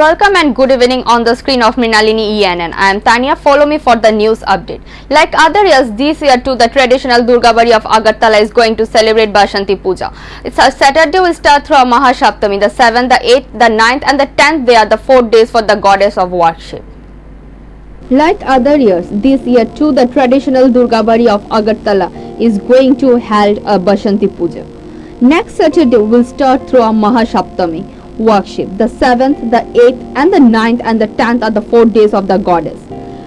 Welcome and good evening on the screen of Mrinalini ENN. I am Tanya. Follow me for the news update. Like other years, this year too, the traditional Durgabari of Agartala is going to celebrate Bashanti Puja. It's a Saturday will start through a Mahasaptami, the 7th, the 8th, the 9th and the 10th. They are the 4 days for the goddess of worship. Like other years, this year too, the traditional Durgabari of Agartala is going to held a Bashanti Puja. Next Saturday will start through a Mahasaptami worship. The 7th, the 8th and the 9th and the 10th are the 4 days of the goddess.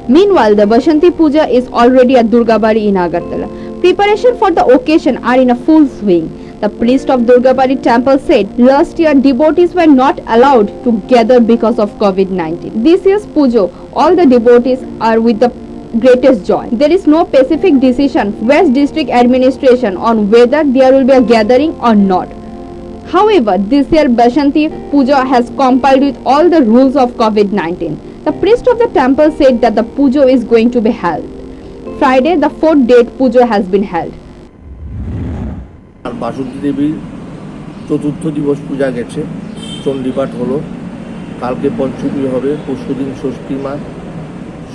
Meanwhile, the Bashanti Puja is already at Durgabari in Agartala. Preparation for the occasion are in a full swing. The priest of Durgabari temple said last year devotees were not allowed to gather because of COVID-19. This year's Puja, all the devotees are with the greatest joy. There is no specific decision West District Administration on whether there will be a gathering or not. However, this year Bashanti Puja has complied with all the rules of COVID-19. The priest of the temple said that the Puja is going to be held. Friday, the 4th date Puja has been held. বাসন্তী দেবীর চতুর্থ দিবস পূজা গেছে, চণ্ডীপাঠ হলো, কালকে পঞ্চমী হবে, পরশুদিন ষষ্ঠী মা,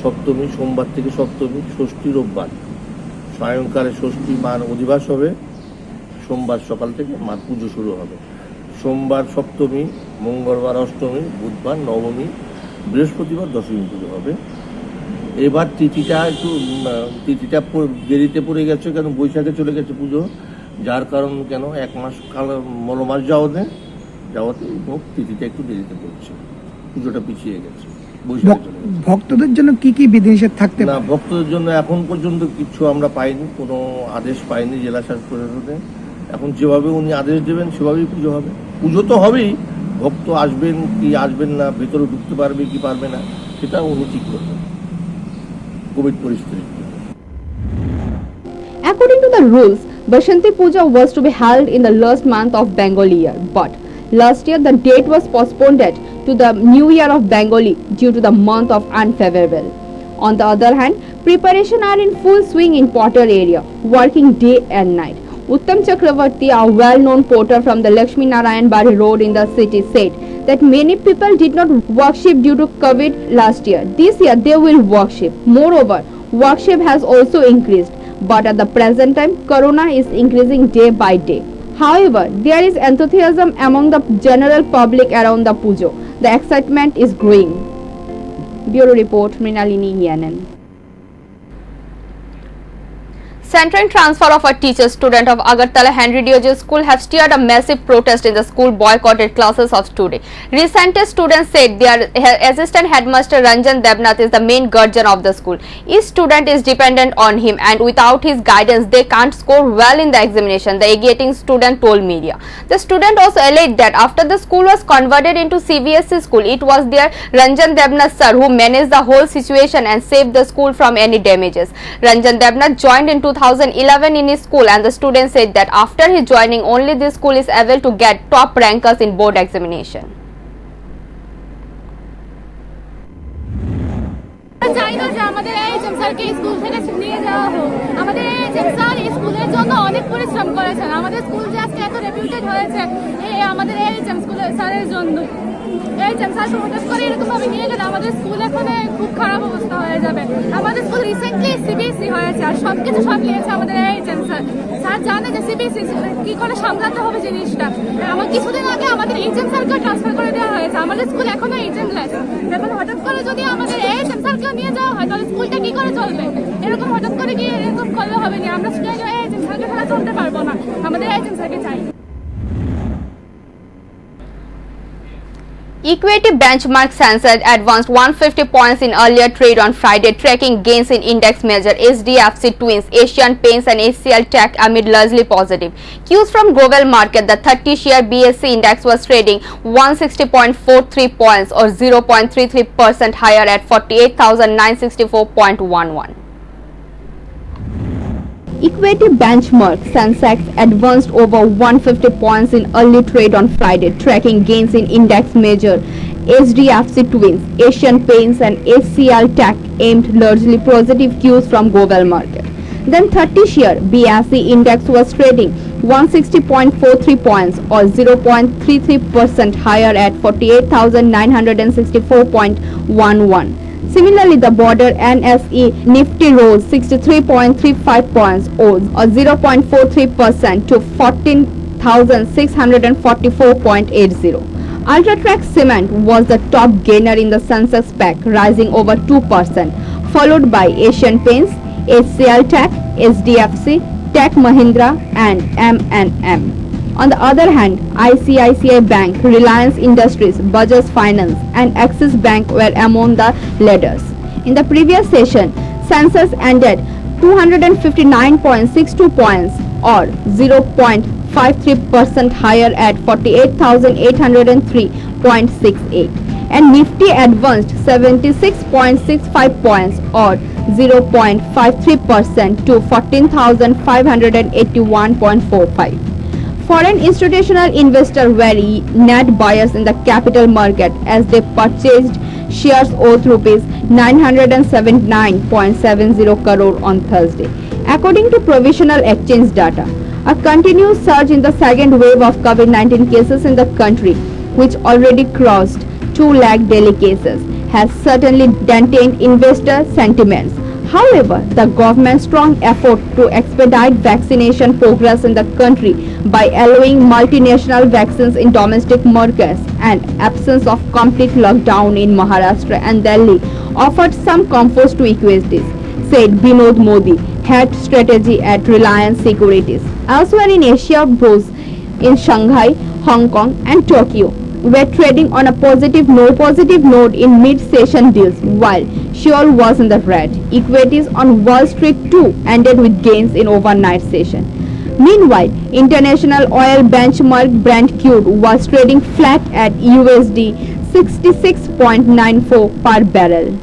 সপ্তমী সোমবার থেকে সপ্তমী, ষষ্ঠী রোববার, সায়ংকালে ষষ্ঠী মার অধিবাস হবে, সোমবার সকাল থেকে মার পুজো শুরু হবে। সোমবার সপ্তমী, মঙ্গলবার অষ্টমী, বুধবার নবমী, বৃহস্পতিবার দশমী পুজো হবে। এবার তিথিটা তিথিটা দেরিতে পড়ে গেছে, কেন বৈশাখে চলে গেছে পুজো, যার কারণ কেন এক মাস কাল মলমাস যাওয়াতে তিথিটা একটু দেরিতে পড়ছে, পুজোটা পিছিয়ে গেছে। ভক্তদের জন্য কি কি বিধিনিষেধ থাকতে না, ভক্তদের জন্য এখন পর্যন্ত কিছু আমরা পাইনি, কোনো আদেশ পাইনি জেলা শাসক প্রশাসনে। এখন যেভাবে উনি আদেশ দেবেন সেভাবেই পুজো হবে। পুজো তো হবেই, ভক্ত আসবেন কি আসবেন না, ভেতরে ঢুকতে পারবে কি পারবে না, সেটা উনি ঠিক করবেন কোভিড পরিস্থিতি। According to the rules, Bashanti Puja was to be held in the last month of Bengali year, but last year the date was postponed to the new year of Bengali due to the month of unfavorable. On the other hand, preparation are in full swing in Potter area, working day and night. Uttam Chakravarti, a well-known porter from the Lakshmi Narayan Bari road in the city, said that many people did not worship due to COVID last year. This year they will worship. Moreover, worship has also increased, but at the present time, Corona is increasing day by day. However, there is enthusiasm among the general public around the puja. The excitement is growing. Bureau Report, Mrinalini ENN. Centering transfer of a teacher student of Agartala Henry Dioje School have stirred a massive protest in the school boycotted classes of today. Recent students said their assistant headmaster Ranjan Debnath is the main guardian of the school. Each student is dependent on him and without his guidance they can't score well in the examination, the agitating student told media. The student also alleged that after the school was converted into CBSE school, it was their Ranjan Debnath sir who managed the whole situation and saved the school from any damages. Ranjan Debnath joined in 2011 in his school and the student said that after his joining only this school is able to get top rankers in board examination. খুব খারাপ অবস্থা হয়ে যাবে। আমাদের school recently CBSE হয়েছে আর সবকিছু সামলিয়েছে আমাদের HM sir. Sir জানে যে সিবিএসই কি করে সামলাতে হবে জিনিসটা। আমার কিছুদিন আগে আমাদের এইচএম স্যারকে ট্রান্সফার করে দেওয়া হয়েছে, আমাদের স্কুল এখনো এইচএম লেস। এবার হঠাৎ করে যদি আমাদের এইচএম স্যারকে নিয়ে যাওয়া হয় তাহলে স্কুলটা কি করে চলবে? এরকম হঠাৎ করে গিয়ে এরকম করলে হবে না। আমরা স্টুডেন্ট এইচএম স্যারকে ছাড়া চলতে পারবো না, আমাদের এইচএম স্যারকে চাই। Equity benchmark Sensex advanced 150 points in earlier trade on Friday, tracking gains in index measure HDFC Twins, Asian Paints and HCL Tech amid largely positive cues from global market. The 30-share BSE index was trading 160.43 points or 0.33% higher at 48,964.11. Equity benchmark Sensex advanced over 150 points in early trade on Friday, tracking gains in index measure HDFC Twins, Asian Paints and HCL Tech aimed largely positive cues from global market. Then 30 share BSE index was trading 160.43 points or 0.33% higher at 48,964.11. Similarly, the border NSE Nifty rose 63.35 points or 0.43% to 14,644.80. Ultratrack Cement was the top gainer in the Sensex pack, rising over 2%, followed by Asian Paints, HCL Tech, SDFC, Tech Mahindra and M&M. On the other hand, ICICI Bank, Reliance Industries, Bajaj Finance and Axis Bank were among the leaders. In the previous session, Sensex ended 259.62 points or 0.53% higher at 48,803.68 and Nifty advanced 76.65 points or 0.53% to 14,581.45. Foreign institutional investors were net buyers in the capital market as they purchased shares worth rupees 979.70 crore on Thursday. According to provisional exchange data, a continuous surge in the second wave of COVID-19 cases in the country, which already crossed 2 lakh daily cases, has certainly dented investor sentiments. However, the government's strong effort to expedite vaccination progress in the country by allowing multinational vaccines in domestic markets and absence of complete lockdown in Maharashtra and Delhi offered some comfort to equities, said Binod Modi, head strategy at Reliance Securities. Elsewhere in Asia, bourses in Shanghai, Hong Kong and Tokyo were trading on a positive note in mid-session deals, while Seoul was in the red. Equities on Wall Street too ended with gains in overnight session. Meanwhile, international oil benchmark Brent crude was trading flat at USD 66.94 per barrel.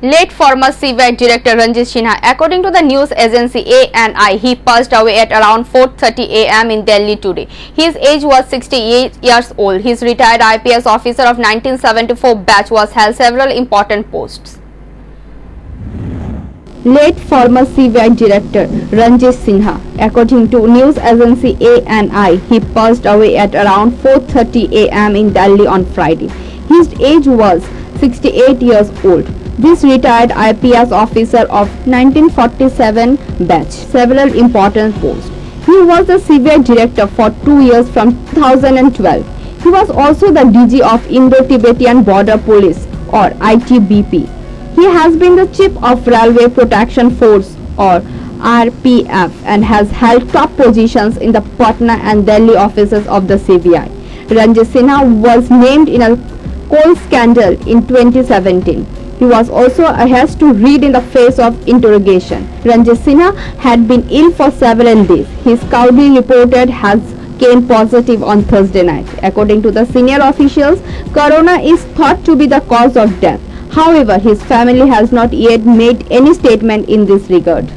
Late former CBI Director Ranjit Sinha, according to the news agency ANI, he passed away at around 4:30 a.m. in Delhi today. His age was 68 years old. His retired IPS officer of 1974 batch was held several important posts. Late former CBI Director Ranjit Sinha, according to news agency ANI, he passed away at around 4:30 a.m. in Delhi on Friday. His age was 68 years old. This retired IPS officer of 1947 batch several important posts. He was the CBI director for 2 years from 2012. He was also the DG of Indo-Tibetan Border Police or ITBP. He has been the chief of Railway Protection Force or RPF and has held top positions in the Patna and Delhi offices of the CBI. Ranjit Sinha was named in a coal scandal in 2017. He was also asked to read in the face of interrogation. Ranjit Sinha had been ill for several days. His Cowdy reported has came positive on Thursday night. According to the senior officials, corona is thought to be the cause of death. However, his family has not yet made any statement in this regard.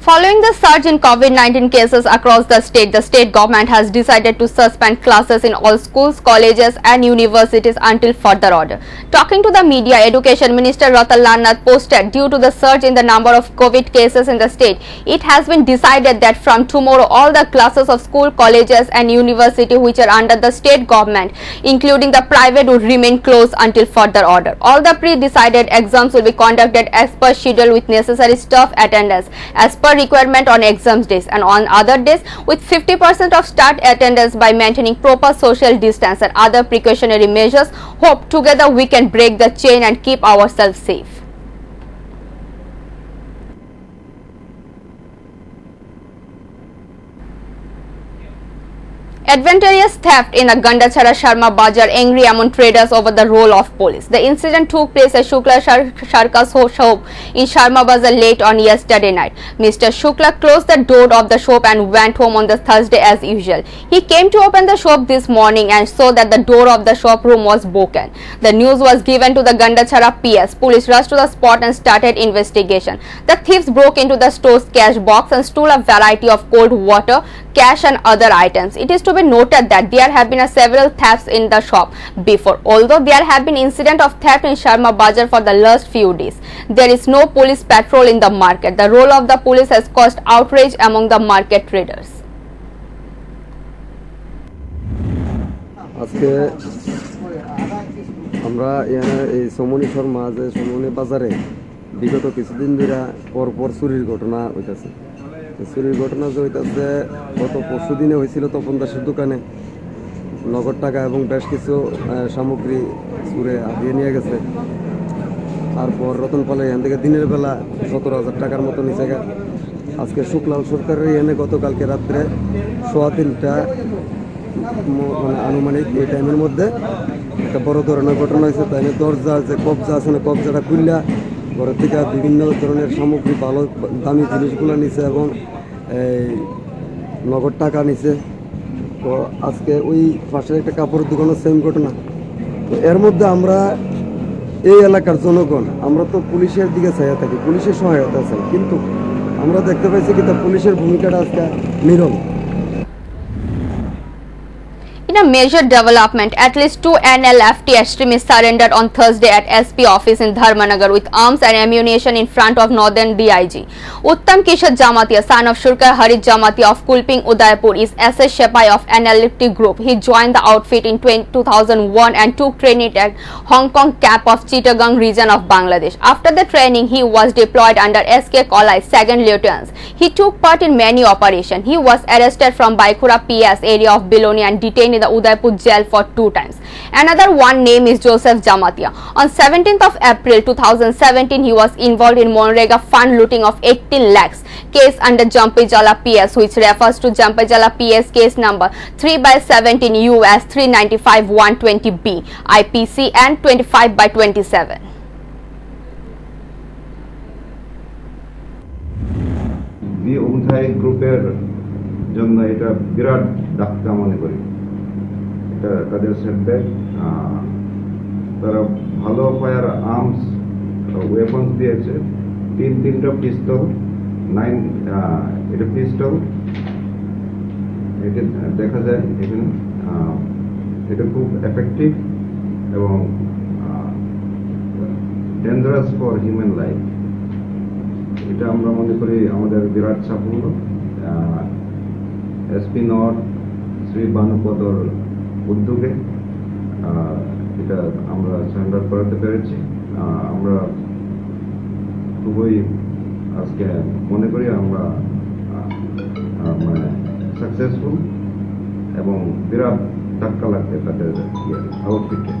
Following the surge in COVID-19 cases across the state government has decided to suspend classes in all schools, colleges and universities until further order. Talking to the media, Education Minister Ratan Lal Nath posted, due to the surge in the number of COVID cases in the state, it has been decided that from tomorrow all the classes of school, colleges and university which are under the state government, including the private, would remain closed until further order. All the pre-decided exams will be conducted as per schedule with necessary staff attendance as per requirement on exams days, and on other days with 50% of start attendance by maintaining proper social distance and other precautionary measures. Hope together we can break the chain and keep ourselves safe. Adventurous theft in the Gandachara Sharma Bazar angry among traders over the role of police. The incident took place at Shukla Sharka's shop in Sharma Bazar late on yesterday night. Mr. Shukla closed the door of the shop and went home on the Thursday as usual. He came to open the shop this morning and saw that the door of the shop room was broken. The news was given to the Gandachara PS. Police rushed to the spot and started investigation. The thieves broke into the store's cash box and stole a variety of cold water, cash and other items. It is to be noted that there have been several thefts in the shop before. Although there have been incidents of theft in Sharma Bazar for the last few days, there is no police patrol in the market. The role of the police has caused outrage among the market traders. আজকে আমরা এখানে এই সমনি শর্মা যে সমনি বাজারে বিগত কিছুদিন ধরে পরপর চুরির ঘটনা হইতেছে। চুরির ঘটনা যে হইতেছে গত পরশু দিনে হয়েছিল তপন দাসের দোকানে নগদ টাকা এবং বেশ কিছু সামগ্রী চুরে হাতিয়ে নিয়ে গেছে। তারপর রতনপালে এখান থেকে দিনের বেলা 17,000 টাকার মতো নিচে গেছে। আজকে শুক্লাল সরকারের এনে গতকালকে রাত্রে 3:15 মানে আনুমানিক এই টাইমের মধ্যে একটা বড় ধরনের ঘটনা হয়েছে। তাই দরজা যে কবজা আছে না, কবজাটা খুললা ঘরের থেকে বিভিন্ন ধরনের সামগ্রী ভালো দামি জিনিসগুলো নিছে এবং এই নগদ টাকা নিছে। তো আজকে ওই পাশে একটা কাপড়ের দোকানের সেম ঘটনা। তো এর মধ্যে আমরা এই এলাকার জনগণ আমরা তো পুলিশের দিকে চাইয়া থাকি, পুলিশের সহায়তা আছে, কিন্তু আমরা দেখতে পাইছি কি তা পুলিশের ভূমিকাটা আজকে নীরব। In a major development, at least 2 NLFT extremists surrendered on Thursday at SP office in Dharmanagar with arms and ammunition in front of Northern DIG. Uttam Kishore Jamatia, son of Shurkar Harit Jamatia of Kulping, Udaipur, is SS Shepai of NLFT group. He joined the outfit in 2001 and took training at Hong Kong camp of Chittagong region of Bangladesh. After the training, he was deployed under SK Kolai, second lieutenant. He took part in many operations. He was arrested from Baikhura PS area of Biloni and detained in the Udaipur jail for 2 times. Another one name is Joseph Jamatia. On 17th of April 2017, he was involved in Monrega fund looting of 18 lakhs case under Jampijala PS, which refers to Jampijala PS case number 3/17 US 395-120B IPC and 25/27. উঠাই গ্রুপের জন্য এটা বিরাট ধাক্কা মনে করি। এটা তাদের setback. তারা ভালো ফায়ার আর্মস ওয়েপন্স দিয়েছে, তিনটা পিস্তল, 9 এটা পিস্তল, এটা দেখা যায় এখানে। এটা খুব এফেক্টিভ এবং ডেঞ্জারাস ফর হিউম্যান লাইফ। এটা আমরা মনে করি আমাদের বিরাট সাফল্য। এসপি নর্থ শ্রী বানুপদর উদ্যোগে এটা আমরা সারেন্ডার করাতে পেরেছি। আমরা খুবই আজকে মনে করি আমরা মানে সাকসেসফুল এবং বিরাট ধাক্কা লাগবে তাদের আউটফিটে।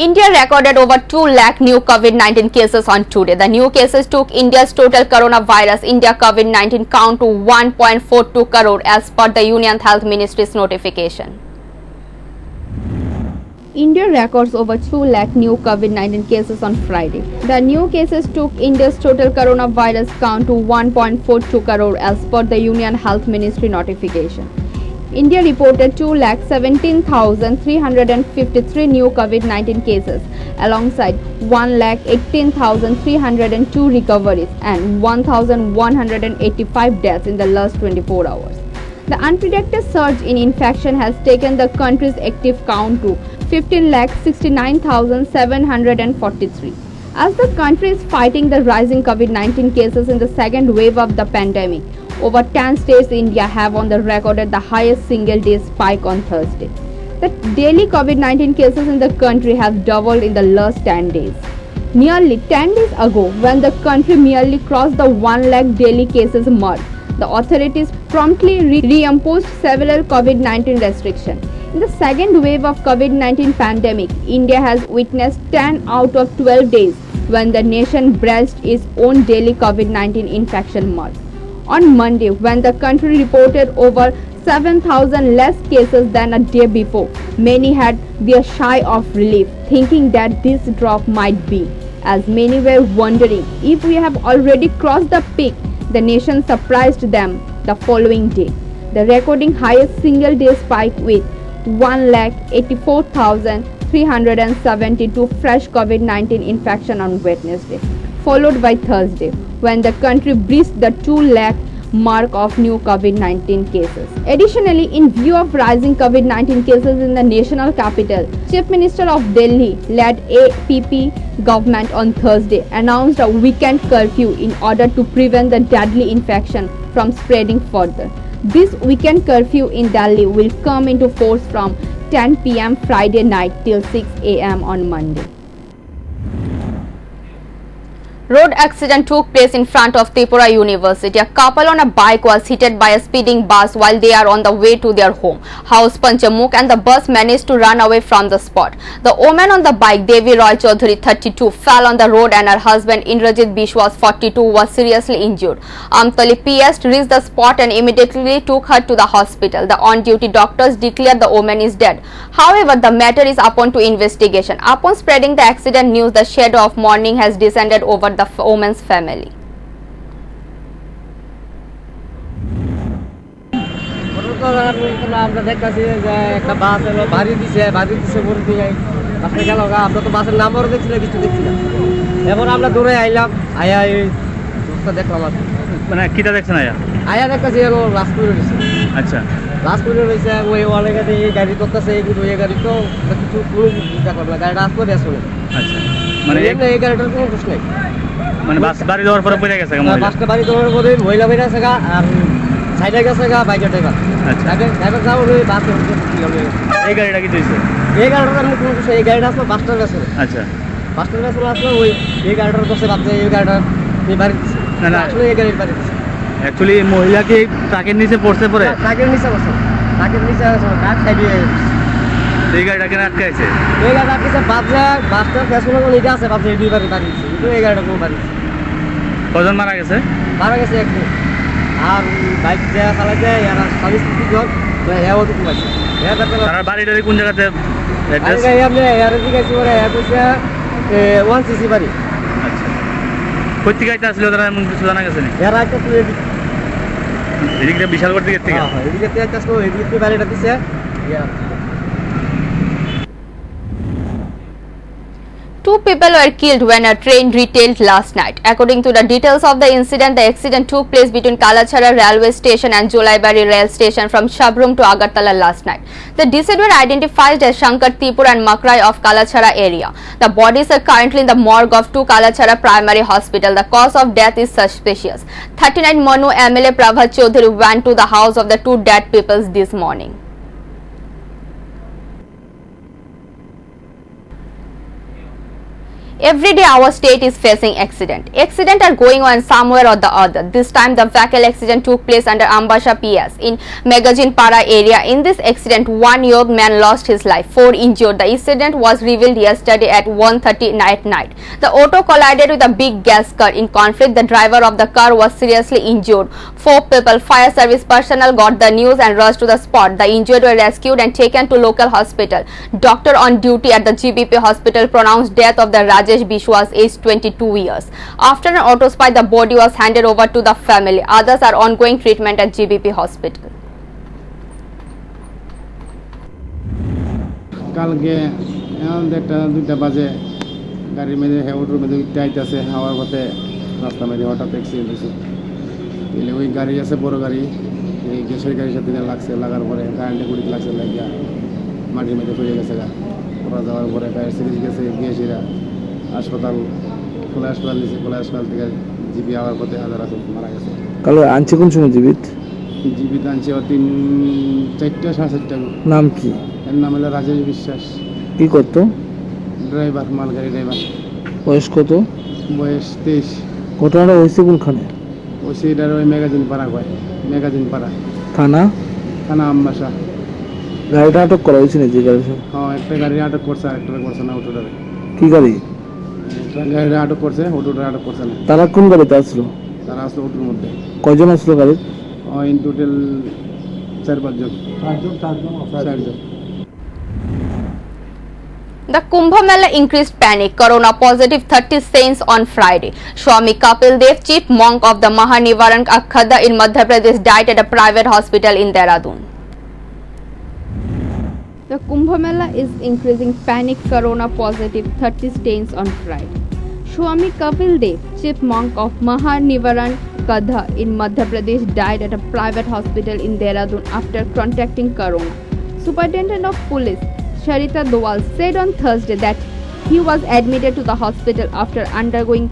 India recorded over 2 lakh new COVID-19 cases on today. The new cases took India's total coronavirus India COVID-19 count to 1.42 crore as per the Union Health Ministry's notification. India records over 2 lakh new COVID-19 cases on Friday. The new cases took India's total coronavirus count to 1.42 crore as per the Union Health Ministry notification. India reported 2,17,353 new COVID-19 cases alongside 1,18,302 recoveries and 1,185 deaths in the last 24 hours. The unpredicted surge in infection has taken the country's active count to 15,69,743. As the country is fighting the rising COVID-19 cases in the second wave of the pandemic, over 10 states in India have on the recorded the highest single day spike on Thursday. The daily COVID-19 cases in the country have doubled in the last 10 days. Nearly 10 days ago, when the country merely crossed the 1 lakh daily cases mark, the authorities promptly reimposed several COVID-19 restrictions. In the second wave of COVID-19 pandemic, India has witnessed 10 out of 12 days when the nation breached its own daily COVID-19 infection mark. On Monday, when the country reported over 7,000 less cases than a day before, many had their sigh of relief, thinking that this drop might be, as many were wondering if we have already crossed the peak. The nation surprised them the following day, the recording highest single day spike with 1,84,372 fresh COVID-19 infection on Wednesday, followed by Thursday, when the country breached the 2 lakh mark of new COVID-19 cases. Additionally, in view of rising COVID-19 cases in the national capital, Chief Minister of Delhi-led APP government on Thursday announced a weekend curfew in order to prevent the deadly infection from spreading further. This weekend curfew in Delhi will come into force from 10 p.m. Friday night till 6 a.m. on Monday. Road accident took place in front of Tripura University. A couple on a bike was hit by a speeding bus while they are on the way to their home, house Panchamukh, and the bus managed to run away from the spot. The woman on the bike, Devi Roy Chaudhary, 32, fell on the road and her husband, Indrajit Bishwas, 42, was seriously injured. Amtali PS reached the spot and immediately took her to the hospital. The on-duty doctors declared the woman is dead. However, the matter is upon to investigation. Upon spreading the accident news, the shadow of mourning has descended over the woman's family. আমরা দেখতেছি যে একটা বাস এলো বাড়ি দিছে বলে দিয়ে বাসটা গেল আমরা তো বাসের নাম্বারও দেখছি না কিছু দেখছি না এবার আমরা দৌড়ে আইলাম আয়া এই দেখলাম মানে কিটা দেখছেন আয়া দেখতেছি এলো রাজপুরে রয়েছে। আচ্ছা, রাজপুরে রয়েছে ওই অনেকে এই গাড়ি করতেছে এই গাড়ি তো কিছু কোনো দেখলাম না গাড়িটা রাজপুরে আসলে। আচ্ছা, মানে এই গাড়িটার কোনো দোষ নেই, মানে বাস বাড়ি দেওয়ার পরে পড়ে গেছে বাসটা বাড়ি দেওয়ার পরে মহিলা বেড়ে আছে আর সাইডে গেছে বাইকের ড্রাইভার। আচ্ছা, ড্রাইভার যাও ওই বাসে এই গাড়িটা কি হয়েছে? এই গাড়িটার আমি কোনো এই গাড়িটা আসলো বাসটার কাছে। আচ্ছা, বাসটার কাছে আসলো ওই এই গাড়িটার কাছে ভাবছে এই গাড়িটা বাড়ি দিচ্ছে না না আসলে এই গাড়ির বাড়ি দিচ্ছে। অ্যাকচুয়ালি মহিলা কি ট্রাকের নিচে পড়ছে পরে? ট্রাকের নিচে বসে ট্রাকের নিচে ট্রাক সাইডে এই গাড়িটা কেন আটকে আছে? এই গাড়িটা আটকেছে ভাবছে বাসটার পেছনে কোনো এটা আছে ভাবছে এই দুই বাড়ি বাড়ি দিচ্ছে কিন্তু এই গাড়িটা কোনো বাড়ি দিচ্ছে। কজন মারা গেছে? মারা গেছে একটু আর বাইক যে চালাইছে এরা 40-50 জন হ্যাঁ ওটুকু পাইছে। তার বাড়িটা কোন জায়গাতে? আপনি এর দিকে কি করে বলছে 1cc বাড়ি। আচ্ছা, কোথা থেকে আসছিল তারা এমন কিছু জানা গেছে না? এরা একটা তুলে এদিকে বিশালগড় দিকের থেকে? এদিকে থেকে আসলো এদিকে বাড়িটা দিছে। Two people were killed when a train derailed last night. According to the details of the incident, the accident took place between Kalachara railway station and Jolaibari rail station from Shabrum to Agartala last night. The deceased were identified as Shankar Tipur and Makrai of Kalachara area. The bodies are currently in the morgue of 2 Kalachara Primary Hospital. The cause of death is suspicious. 39 Manu MLA Prabhat Chaudhary went to the house of the 2 dead people this morning. Every day our state is facing accident. Accidents are going on somewhere or the other. This time the vehicle accident took place under Ambasha PS in Megajinpara area. In this accident, 1 young man lost his life, 4 injured. The incident was revealed yesterday at 1:30 at night. The auto collided with a big gas car. In conflict, the driver of the car was seriously injured. 4 people, fire service personnel got the news and rushed to the spot. The injured were rescued and taken to local hospital. Doctor on duty at the GBP hospital pronounced death of the Rajesh Bishwas, aged 22 years. After an autopsy, the body was handed over to the family. Others are ongoing treatment at GBP hospital. কালকে একটা 2টা বাজে গাড়ির মধ্যে হেউডের মধ্যে উঠতে হাওয়ার পথে রাস্তা মধ্যে হঠাৎ অ্যাক্সিডেন্ট হয়েছে। এলে ওই গাড়ি আছে বড় গাড়ি, এই গ্যাসের গাড়ির সাথে লাগার পরে কারেন্টে গুড়িতে লাগছে লাগিয়া মাটির মধ্যে পড়ে গেছে পড়া যাওয়ার পরে গাড়ি সিরিজ গেছে গিয়েছিরা হাসপাতাল খোলা হাসপাতাল থেকে জিবি আওয়ার পথে হাজার মারা গেছে। কালো আনছে কোন সময় জীবিত? জীবিত আনছে 3-4টা 4:30টা। নাম কি? এর নাম হলো রাজেশ বিশ্বাস। কি করতো? ড্রাইভার, মালগাড়ি ড্রাইভার। বয়স কত? বয়স 23। ঘটনাটা হয়েছে কোনখানে? ওই সেটার ওই ম্যাগাজিনপাড়া কয়, ম্যাগাজিনপাড়া থানা আমবাসা। গাড়িটা আটক করা হয়েছে নাকি? হ্যাঁ, একটা গাড়ি আটক করছে, আরেকটা করছে না। অটোটারে কি গাড়ি? গাড়িটা আটক করছে, অটোটা আটক করছে না। তারা কোন গাড়িতে আসলো? তারা আসলো অটোর মধ্যে। কয়জন আসলো গাড়ির? ইন টোটাল 4-5 জন। 4 জন। The Kumbh Mela increased panic. Corona positive 30 saints on Friday. Swami Kapil Dev, chief monk of the Mahanivaran Akhada in Madhya Pradesh, died at a private hospital in Dehradun. The Kumbh Mela is increasing panic. Corona positive 30 saints on Friday. Swami Kapil Dev, chief monk of Mahanivaran Kadha in Madhya Pradesh died at a private hospital in Dehradun after contracting corona. Superintendent of Police Sharita Dowal said on Thursday that he was admitted to the hospital after undergoing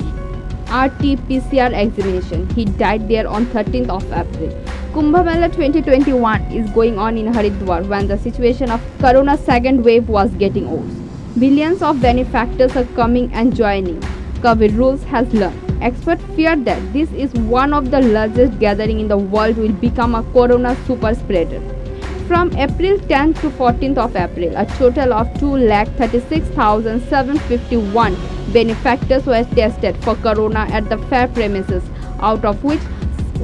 RT-PCR examination. He died there on 13th of April. Kumbh Mela 2021 is going on in Haridwar when the situation of Corona second wave was getting worse. Billions of benefactors are coming and joining. COVID rules has learned. Experts fear that this is one of the largest gathering in the world will become a Corona super spreader. From April 10th to 14th of April, a total of 236,751 benefactors were tested for Corona at the fair premises, out of which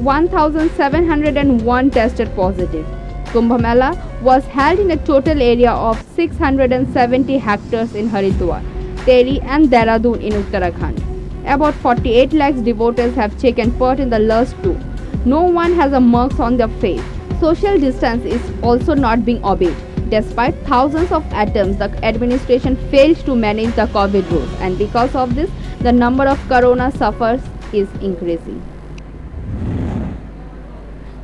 1,701 tested positive. Kumbh Mela was held in a total area of 670 hectares in Haridwar, Tehri and Dehradun in Uttarakhand. About 48 lakhs devotees have taken part in the last two. No one has a marks on their face. Social distance is also not being obeyed. Despite thousands of attempts, the administration failed to manage the COVID rules, and because of this, the number of Corona sufferers is increasing.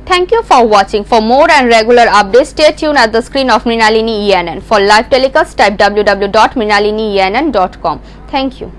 Thank you for watching. For more and regular updates, stay tuned at the screen of Mrinalini ENN. For live telecast, type www.mrinalinienn.com. Thank you.